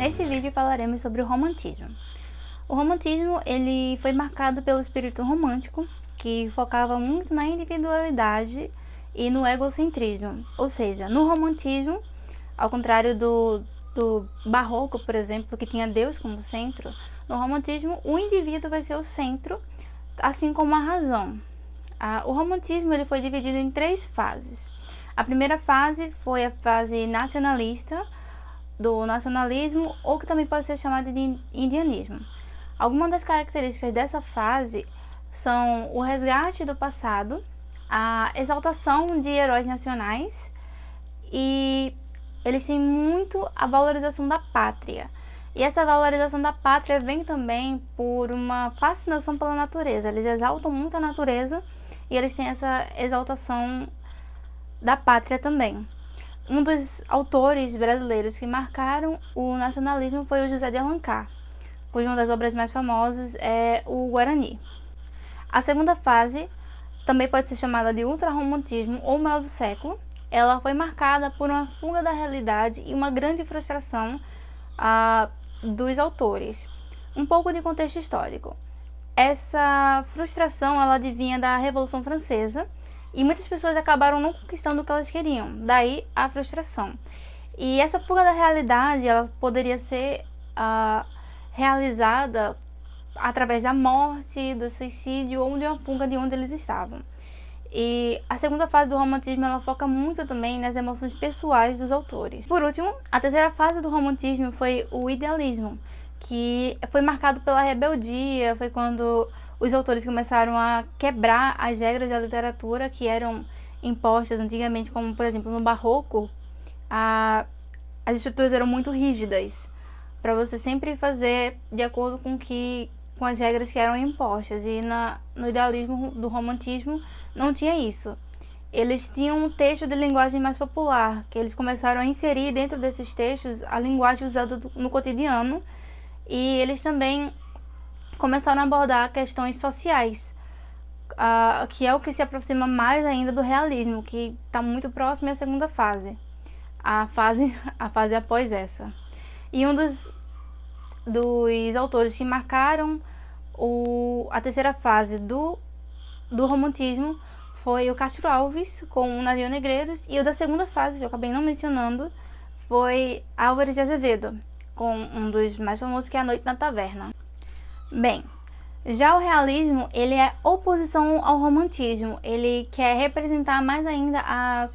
Nesse vídeo falaremos sobre o romantismo. O romantismo ele foi marcado pelo espírito romântico, que focava muito na individualidade e no egocentrismo. Ou seja, no romantismo, ao contrário do barroco, por exemplo, que tinha Deus como centro, no romantismo o indivíduo vai ser o centro, assim como a razão. O romantismo ele foi dividido em 3 fases. A primeira fase foi a fase nacionalista, do nacionalismo, ou que também pode ser chamada de indianismo. Algumas das características dessa fase são o resgate do passado, a exaltação de heróis nacionais e eles têm muito a valorização da pátria. E essa valorização da pátria vem também por uma fascinação pela natureza. Eles exaltam muito a natureza e eles têm essa exaltação da pátria também. Um dos autores brasileiros que marcaram o nacionalismo foi o José de Alencar, cuja uma das obras mais famosas é o Guarani. A segunda fase, também pode ser chamada de ultrarromantismo ou mal do século, ela foi marcada por uma fuga da realidade e uma grande frustração dos autores. Um pouco de contexto histórico. Essa frustração ela advinha da Revolução Francesa, e muitas pessoas acabaram não conquistando o que elas queriam, daí a frustração. E essa fuga da realidade, ela poderia ser realizada através da morte, do suicídio ou de uma fuga de onde eles estavam. E a segunda fase do romantismo, ela foca muito também nas emoções pessoais dos autores. Por último, a terceira fase do romantismo foi o idealismo, que foi marcado pela rebeldia, foi quando os autores começaram a quebrar as regras da literatura que eram impostas antigamente, como por exemplo no barroco, as estruturas eram muito rígidas, para você sempre fazer de acordo com as regras que eram impostas, e no idealismo do romantismo não tinha isso. Eles tinham um texto de linguagem mais popular, que eles começaram a inserir dentro desses textos a linguagem usada no cotidiano, e eles também começaram a abordar questões sociais, que é o que se aproxima mais ainda do realismo, que está muito próximo à segunda fase, a fase após essa. E um dos autores que marcaram a terceira fase do romantismo foi o Castro Alves, com o Navio Negreiros, e o da segunda fase, que eu acabei não mencionando, foi Álvares de Azevedo, com um dos mais famosos, que é A Noite na Taverna. Bem, já o realismo, ele é oposição ao romantismo, ele quer representar mais ainda a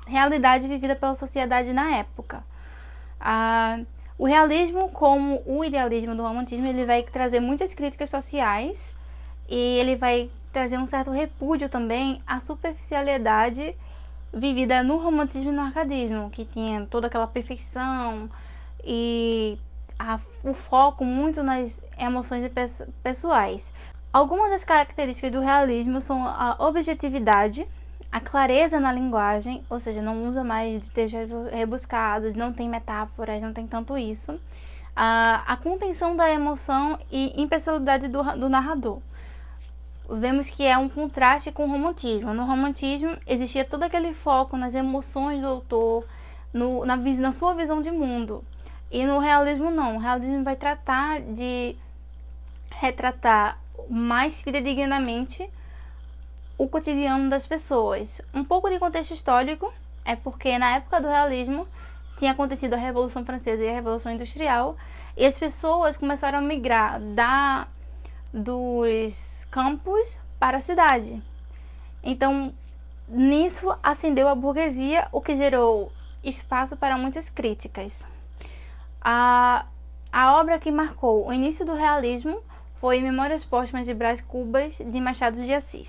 realidade vivida pela sociedade na época. O realismo, como o idealismo do romantismo, ele vai trazer muitas críticas sociais e ele vai trazer um certo repúdio também à superficialidade vivida no romantismo e no arcadismo, que tinha toda aquela perfeição e o foco muito nas emoções pessoais. Algumas das características do realismo são a objetividade, a clareza na linguagem, ou seja, não usa mais de textos rebuscados, não tem metáforas, não tem tanto isso. A contenção da emoção e impessoalidade do narrador. Vemos que é um contraste com o romantismo. No romantismo existia todo aquele foco nas emoções do autor, na sua visão de mundo. E no realismo não, o realismo vai tratar de retratar mais fidedignamente o cotidiano das pessoas. Um pouco de contexto histórico é porque na época do realismo tinha acontecido a Revolução Francesa e a Revolução Industrial, e as pessoas começaram a migrar dos campos para a cidade. Então, nisso ascendeu a burguesia, o que gerou espaço para muitas críticas. A obra que marcou o início do realismo foi Memórias Póstumas de Brás Cubas, de Machado de Assis.